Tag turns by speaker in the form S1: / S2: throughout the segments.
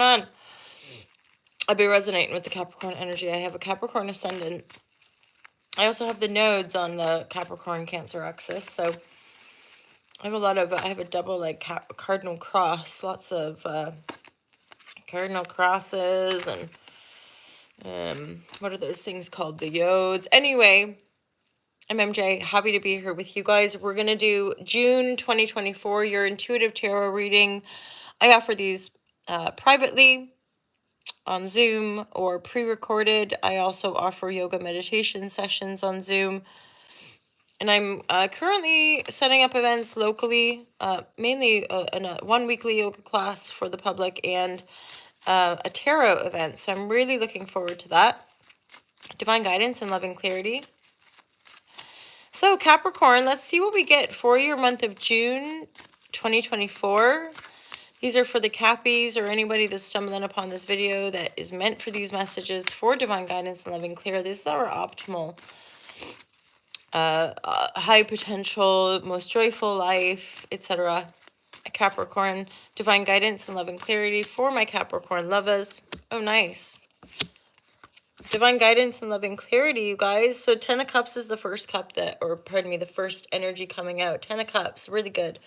S1: on. I'll be resonating with the Capricorn energy. I have a Capricorn ascendant. I also have the nodes on the Capricorn Cancer axis. So I have a double like cardinal cross, lots of cardinal crosses, and what are those things called? The yodes. Anyway, I'm MJ. Happy to be here with you guys. We're going to do June 2024, your intuitive tarot reading. I offer these privately on Zoom or pre-recorded. I also offer yoga meditation sessions on Zoom. And I'm currently setting up events locally, mainly one weekly yoga class for the public and a tarot event. So I'm really looking forward to that. Divine guidance and loving clarity. So Capricorn, let's see what we get for your month of June 2024. These are for the Cappies or anybody that's stumbling upon this video that is meant for these messages for divine guidance and loving clarity. This is our optimal high potential, most joyful life, etc. Capricorn, divine guidance and love and clarity for my Capricorn lovers. Oh, nice. Divine guidance and love and clarity, you guys. So 10 of Cups is the first cup the first energy coming out. 10 of Cups, really good.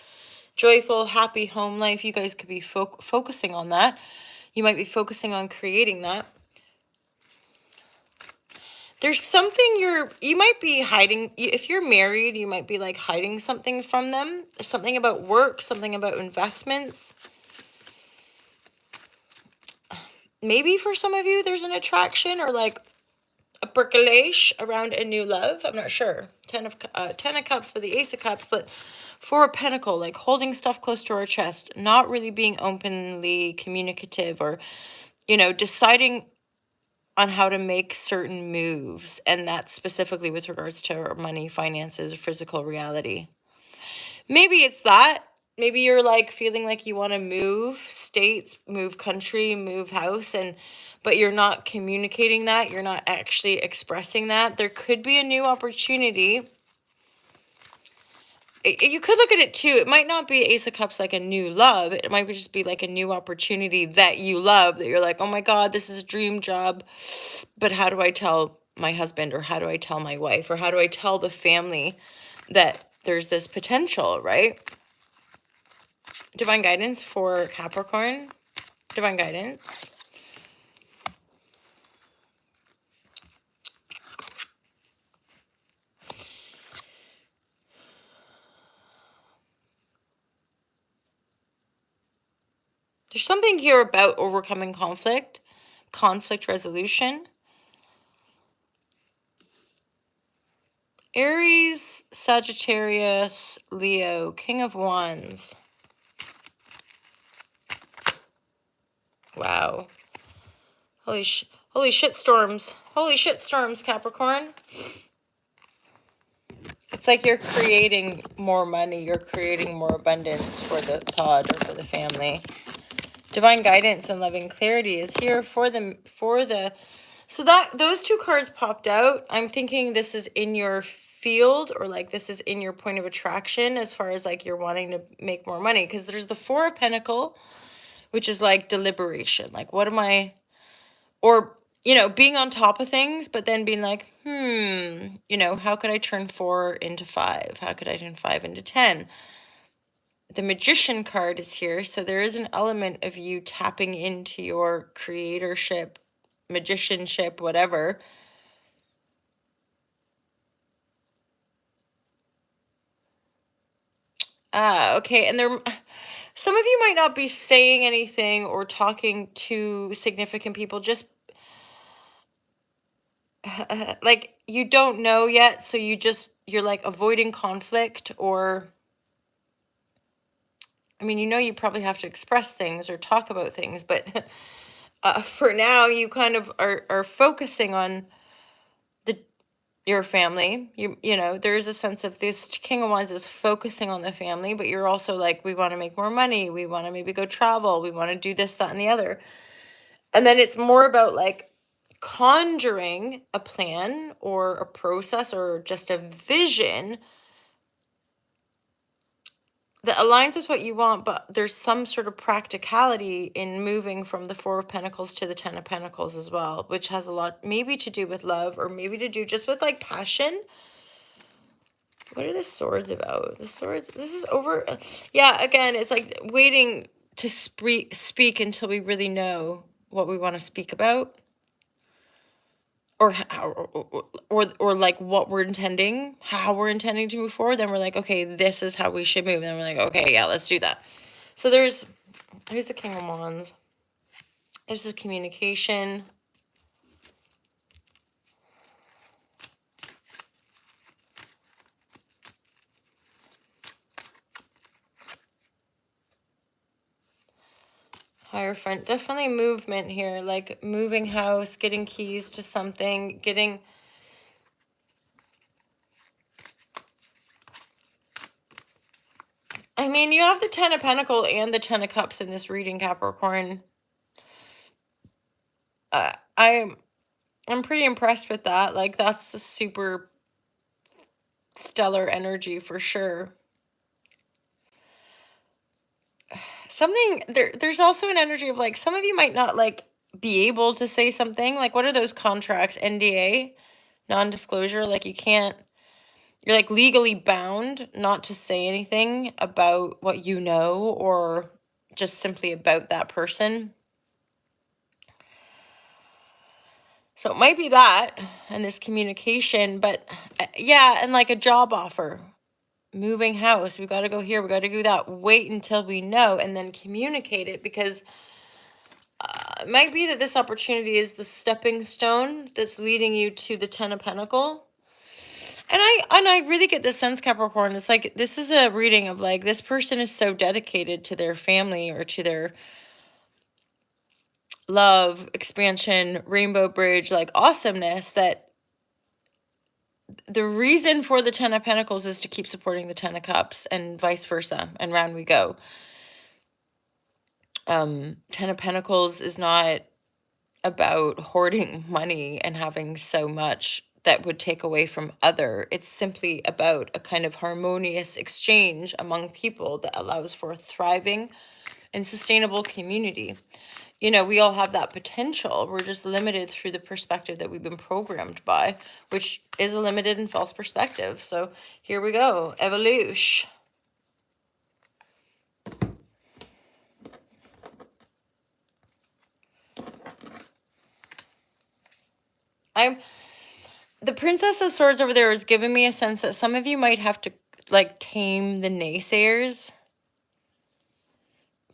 S1: Joyful, happy home life. You guys could be focusing on that. You might be focusing on creating that. There's something you might be hiding. If you're married, you might be like hiding something from them. Something about work, something about investments. Maybe for some of you, there's an attraction or like a percolation around a new love. I'm not sure. 10 of Cups, but the Ace of Cups, but 4 of Pentacle, like holding stuff close to our chest, not really being openly communicative or, deciding on how to make certain moves, and that's specifically with regards to our money, finances, or physical reality. Maybe it's that. Maybe you're like feeling like you want to move states, move country, move house, but you're not communicating that. You're not actually expressing that. There could be a new opportunity. You could look at it too. It might not be Ace of Cups like a new love. It might just be like a new opportunity that you love, that you're like, oh my God, this is a dream job. But how do I tell my husband, or how do I tell my wife, or how do I tell the family that there's this potential, right? Divine guidance for Capricorn. Divine guidance. There's something here about overcoming conflict resolution. Aries, Sagittarius, Leo, King of Wands. Wow. Holy shit storms. Holy shit storms, Capricorn. It's like you're creating more money. You're creating more abundance for the pod or for the family. Divine guidance and loving clarity is here for so that those two cards popped out. I'm thinking this is in your field, or like this is in your point of attraction as far as like you're wanting to make more money, because there's the 4 of Pentacle, which is like deliberation. Like, what am I, or being on top of things, but then being like, how could I turn 4 into 5? How could I turn 5 into 10? The Magician card is here, so there is an element of you tapping into your creatorship, magicianship, whatever. Okay, and some of you might not be saying anything or talking to significant people, just like you don't know yet, so you're like avoiding conflict, or I mean, you probably have to express things or talk about things, but for now, you kind of are focusing on your family. There's a sense of this King of Wands is focusing on the family, but you're also like, we want to make more money. We want to maybe go travel. We want to do this, that, and the other. And then it's more about like conjuring a plan or a process or just a vision that aligns with what you want, but there's some sort of practicality in moving from the Four of Pentacles to the Ten of Pentacles as well, which has a lot maybe to do with love, or maybe to do just with like passion. What are the swords about? The swords, this is over. Yeah, again, it's like waiting to speak until we really know what we want to speak about, or how, or like what we're intending, how we're intending to move forward. Then we're like, okay, this is how we should move. And then we're like, okay, yeah, let's do that. So here's the King of Wands. This is communication. Hierophant, definitely movement here, like moving house, getting keys to something, getting... I mean, you have the Ten of Pentacles and the Ten of Cups in this reading, Capricorn. I'm pretty impressed with that. Like, that's a super stellar energy for sure. Something there's also an energy of like, some of you might not like be able to say something. Like, what are those contracts? NDA, non-disclosure. Like, you're like legally bound not to say anything about what you know, or just simply about that person. So it might be that and this communication, but yeah, and like a job offer, moving house, we got to go here, we got to do that. Wait until we know and then communicate it, because it might be that this opportunity is the stepping stone that's leading you to the Ten of Pentacles. And I really get this sense, Capricorn. It's like, this is a reading of like, this person is so dedicated to their family or to their love, expansion, rainbow bridge, like awesomeness, that the reason for the Ten of Pentacles is to keep supporting the Ten of Cups, and vice versa, and round we go. Ten of Pentacles is not about hoarding money and having so much that would take away from other. It's simply about a kind of harmonious exchange among people that allows for a thriving and sustainable community. You know, we all have that potential. We're just limited through the perspective that we've been programmed by, which is a limited and false perspective. So here we go. Evolution. The Princess of Swords over there is giving me a sense that some of you might have to like tame the naysayers.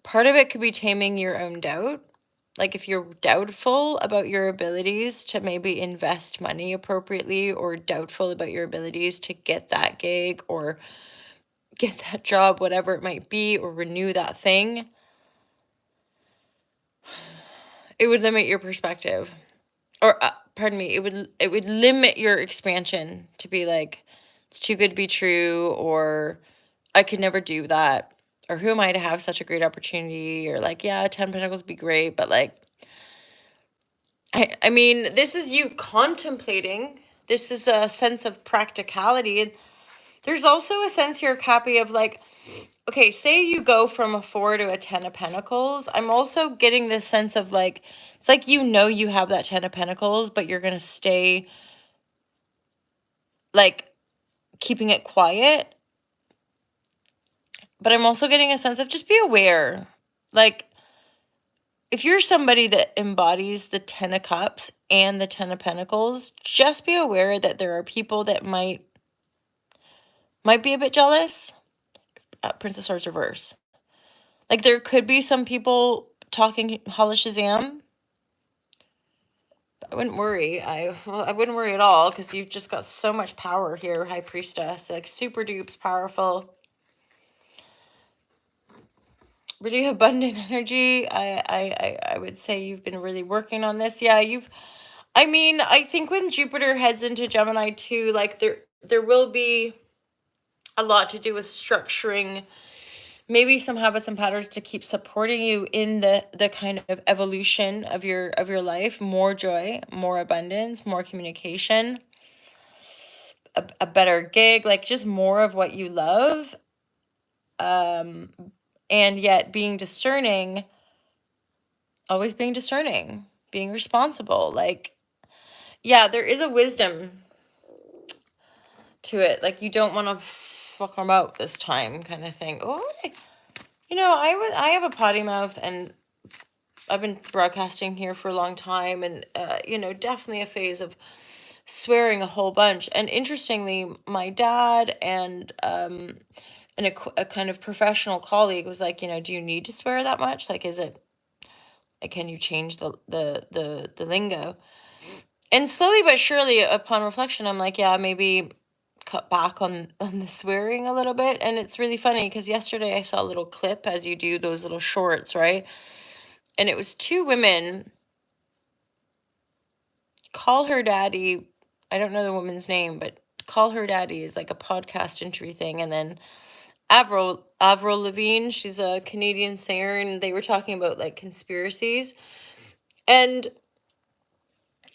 S1: Part of it could be taming your own doubt. Like, if you're doubtful about your abilities to maybe invest money appropriately, or doubtful about your abilities to get that gig or get that job, whatever it might be, or renew that thing, it would limit your perspective. Or pardon me, it would limit your expansion to be like, it's too good to be true, or I could never do that, or who am I to have such a great opportunity, or like, yeah, 10 Pentacles would be great, but like, I mean, this is you contemplating. This is a sense of practicality. And there's also a sense here, Cappy, of like, okay, say you go from a 4 to a 10 of Pentacles. I'm also getting this sense of like, it's like, you know, you have that 10 of Pentacles, but you're going to stay like keeping it quiet. But I'm also getting a sense of just be aware. Like, if you're somebody that embodies the 10 of Cups and the 10 of Pentacles, just be aware that there are people that might be a bit jealous. Prince of Swords reverse. Like, there could be some people talking holla shazam. I wouldn't worry. I wouldn't worry at all, because you've just got so much power here, High Priestess. Like, super dupes powerful. Really abundant energy. I would say you've been really working on this. Yeah, I mean, I think when Jupiter heads into Gemini too, like there will be a lot to do with structuring maybe some habits and patterns to keep supporting you in the kind of evolution of your life. More joy, more abundance, more communication, a better gig, like just more of what you love. and yet being discerning, always being discerning, being responsible. Like, yeah, there is a wisdom to it. Like, you don't want to fuck them out this time, kind of thing. Oh, I have a potty mouth, and I've been broadcasting here for a long time, and definitely a phase of swearing a whole bunch. And interestingly, my dad and a kind of professional colleague was like, do you need to swear that much? Like, is it, like, can you change the lingo? And slowly but surely, upon reflection, I'm like, yeah, maybe cut back on the swearing a little bit. And it's really funny because yesterday I saw a little clip, as you do those little shorts, right? And it was two women. Call Her Daddy, I don't know the woman's name, but Call Her Daddy is like a podcast interview thing. And then Avril Lavigne, she's a Canadian singer, and they were talking about like conspiracies. And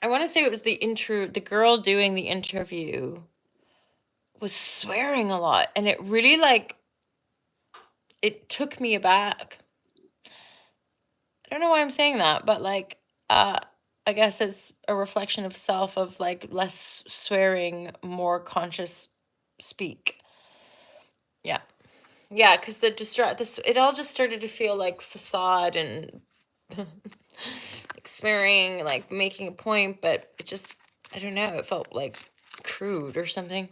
S1: I want to say it was the girl doing the interview was swearing a lot, and it really, like, it took me aback. I don't know why I'm saying that, but like, I guess it's a reflection of self, of like less swearing, more conscious speak. Yeah. Yeah, because it all just started to feel like facade and like swearing, like making a point, but I don't know, it felt like crude or something.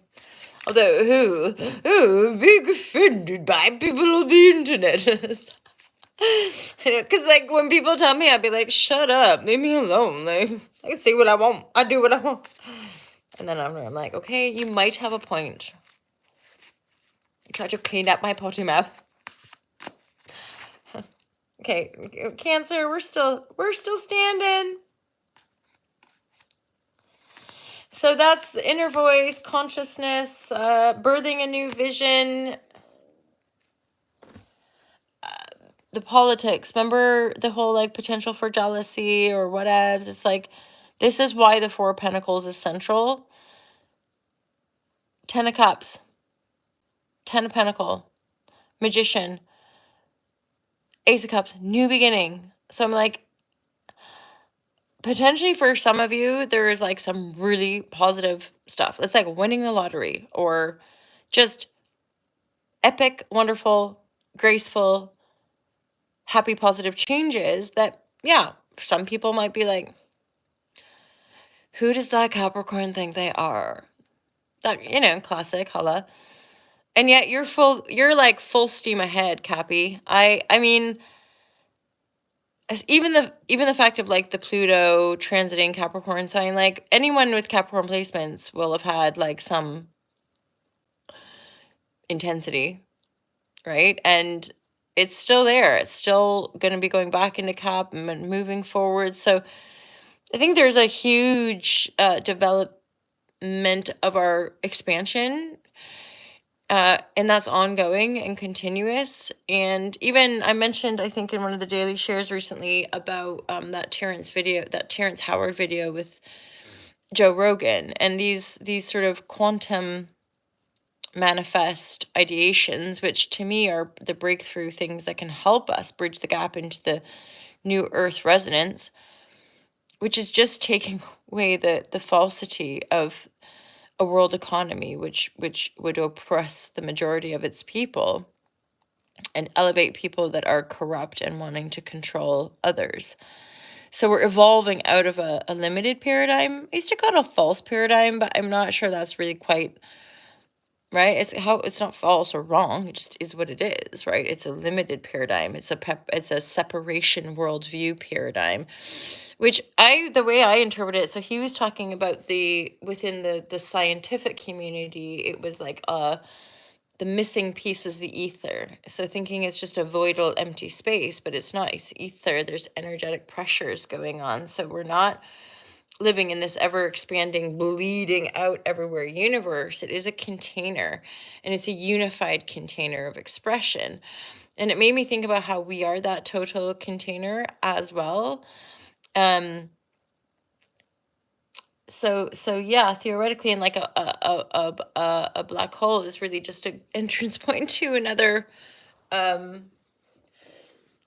S1: Although, I'm being offended by people on the internet. Because, like, when people tell me, I'd be like, shut up, leave me alone. Like, I can say what I want, I do what I want. And then I'm like, okay, you might have a point. You try to clean up my potty mouth. Okay, Cancer, we're still standing. So that's the inner voice, consciousness, birthing a new vision, the politics. Remember the whole like potential for jealousy or whatevs? It's like, this is why the Four of Pentacles is central. 10 of Cups, 10 of Pentacle, Magician, Ace of Cups, new beginning. So I'm like, potentially for some of you, there is like some really positive stuff. It's like winning the lottery, or just epic, wonderful, graceful, happy, positive changes that, yeah, some people might be like, who does that Capricorn think they are? That, classic, holla. And yet you're like full steam ahead, Cappy. I mean, even the fact of like the Pluto transiting Capricorn sign, like anyone with Capricorn placements will have had like some intensity, right? And it's still there. It's still going to be going back into Cap and moving forward. So I think there's a huge development of our expansion, and that's ongoing and continuous. And even I mentioned, I think in one of the daily shares recently, about that Terrence Howard video with Joe Rogan, and these sort of quantum manifest ideations, which to me are the breakthrough things that can help us bridge the gap into the new Earth resonance, which is just taking away the falsity of a world economy which would oppress the majority of its people and elevate people that are corrupt and wanting to control others. So we're evolving out of a limited paradigm. I used to call it a false paradigm, but I'm not sure that's really quite right. It's not false or wrong. It just is what it is, right? It's a limited paradigm. It's a separation worldview paradigm, which the way I interpret it. So he was talking about within the scientific community, it was like the missing piece is the ether. So thinking it's just a voidal empty space, but it's not. It's ether. There's energetic pressures going on. So we're not living in this ever expanding, bleeding out everywhere universe. It is a container, and it's a unified container of expression. And it made me think about how we are that total container as well. So yeah, theoretically, and like a black hole is really just an entrance point to another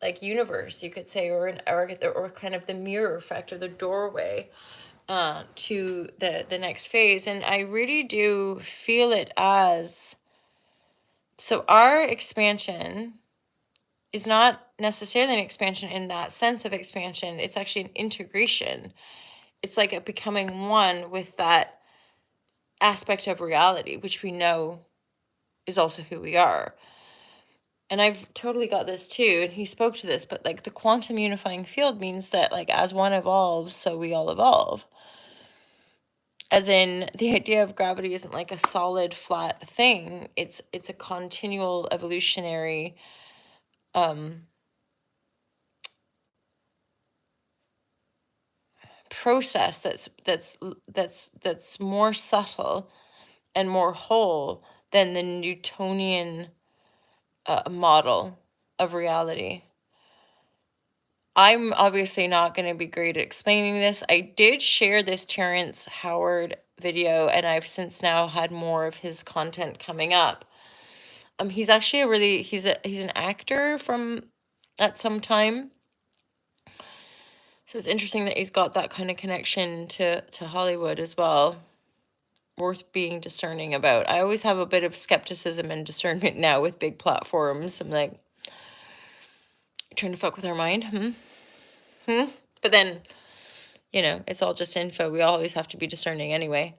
S1: like universe, you could say, or kind of the mirror effect or the doorway to the next phase. And I really do feel it as, so our expansion is not necessarily an expansion in that sense of expansion. It's actually an integration. It's like a becoming one with that aspect of reality, which we know is also who we are. And I've totally got this too, and he spoke to this, but like the quantum unifying field means that like as one evolves, so we all evolve. As in, the idea of gravity isn't like a solid flat thing. It's a continual evolutionary process that's more subtle and more whole than the Newtonian model of reality. I'm obviously not going to be great at explaining this. I did share this Terrence Howard video, and I've since now had more of his content coming up. He's actually he's an actor from at some time. So it's interesting that he's got that kind of connection to Hollywood as well. Worth being discerning about. I always have a bit of skepticism and discernment now with big platforms. I'm like, trying to fuck with our mind. But then, it's all just info. We always have to be discerning anyway.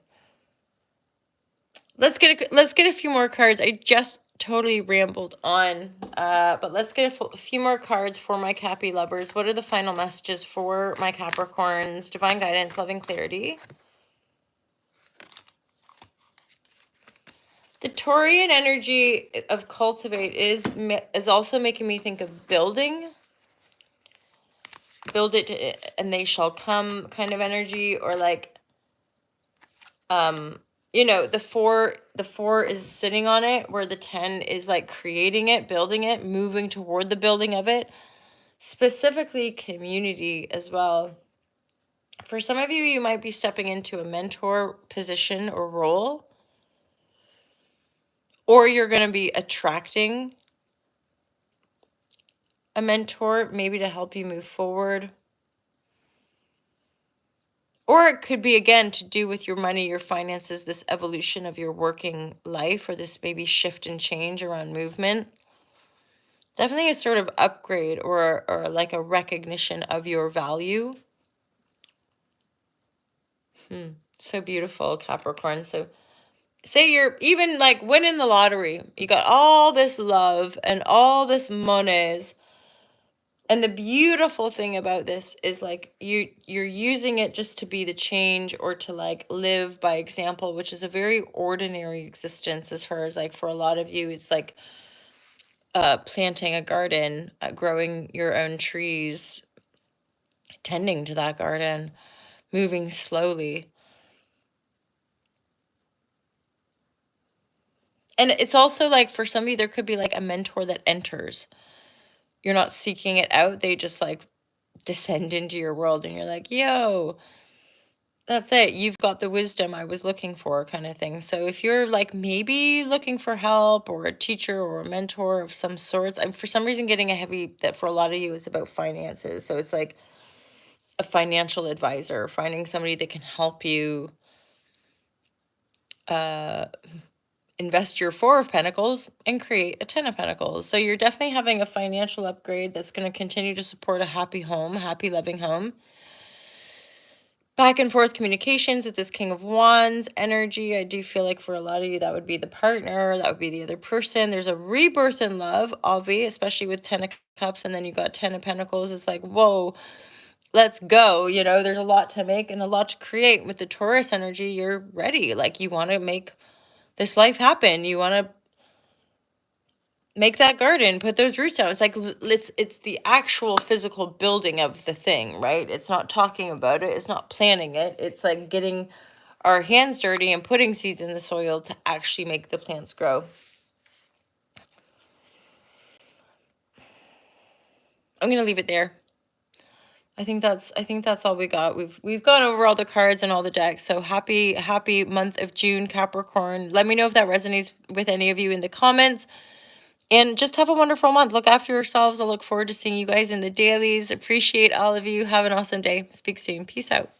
S1: Let's get a few more cards. I just totally rambled on, but let's get a few more cards for my Cappy lovers. What are the final messages for my Capricorns? Divine guidance, loving clarity. The Taurian energy of cultivate is also making me think of building. Build it and they shall come kind of energy, or like the 4 is sitting on it, where the 10 is like creating it, building it, moving toward the building of it. Specifically community as well. For some of you, you might be stepping into a mentor position or role, or you're going to be attracting a mentor, maybe to help you move forward. Or it could be, again, to do with your money, your finances, this evolution of your working life, or this maybe shift and change around movement. Definitely a sort of upgrade or like a recognition of your value. So beautiful, Capricorn. So say you're even like winning the lottery. You got all this love and all this monies. And the beautiful thing about this is like you're using it just to be the change, or to like live by example, which is a very ordinary existence as far as like for a lot of you, it's like planting a garden, growing your own trees, tending to that garden, moving slowly. And it's also like for some of you, there could be like a mentor that enters. You're not seeking it out. They just like descend into your world, and you're like, yo, that's it. You've got the wisdom I was looking for, kind of thing. So if you're like maybe looking for help, or a teacher or a mentor of some sorts, I'm for some reason getting a heavy that for a lot of you, it's about finances. So it's like a financial advisor, finding somebody that can help you invest your 4 of Pentacles and create a 10 of Pentacles. So you're definitely having a financial upgrade that's going to continue to support a happy home, happy, loving home. Back and forth communications with this King of Wands energy. I do feel like for a lot of you, that would be the partner. That would be the other person. There's a rebirth in love, obviously, especially with 10 of Cups. And then you got 10 of Pentacles. It's like, whoa, let's go. There's a lot to make and a lot to create. With the Taurus energy, you're ready. Like you want to make this life happen. You want to make that garden, put those roots down. It's like it's the actual physical building of the thing, right? It's not talking about it. It's not planning it. It's like getting our hands dirty and putting seeds in the soil to actually make the plants grow. I'm gonna leave it there. I think that's all we got. We've gone over all the cards and all the decks. So happy month of June, Capricorn. Let me know if that resonates with any of you in the comments. And just have a wonderful month. Look after yourselves. I look forward to seeing you guys in the dailies. Appreciate all of you. Have an awesome day. Speak soon. Peace out.